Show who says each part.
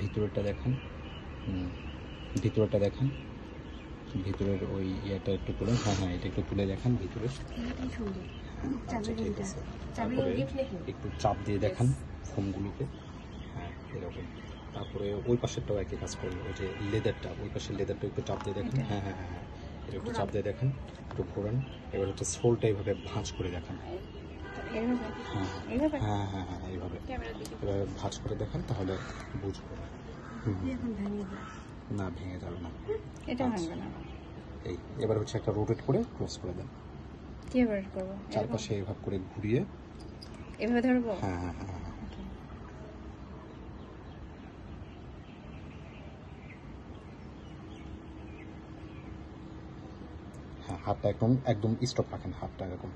Speaker 1: ভিতরটা দেখান, ভিতরটা দেখান, ভিতরের ওই ইয়েটা একটু তুলে, হ্যাঁ হ্যাঁ এটা একটু তুলে দেখান ভিতরের। আচ্ছা ঠিক আছে, তারপরে একটু চাপ দিয়ে দেখান ফোমগুলোকে, হ্যাঁ এরকম। তারপরে ওই পাশেরটাও একই কাজ করুন, ওই যে লেদারটা, ওই পাশের লেদারটা একটু চাপ দিয়ে দেখেন, হ্যাঁ হ্যাঁ হ্যাঁ হ্যাঁ এটা একটু চাপ দিয়ে দেখেন, একটু ঘোরান। এবার হচ্ছে সোলটা এইভাবে ভাঁজ করে দেখান, হ্যাঁ হ্যাঁ হ্যাঁ হ্যাঁ এইভাবে এবার ভাঁজ করে দেখান, তাহলে বুঝবো। না ভেঙে যাবে না,
Speaker 2: এটা ভাঙবে না।
Speaker 1: এই এবার হচ্ছে একটা রোটেট করে ক্লোজ করে দেন,
Speaker 2: কিভাবে করব?
Speaker 1: চারপাশে এভাবে করে ঘুরিয়ে,
Speaker 2: এভাবে ধরবো?
Speaker 1: হ্যাঁ হ্যাঁ হ্যাঁ হ্যাঁ হ্যাঁ হাতটা একদম একদম স্টপ রাখেন, হাতটা এরকম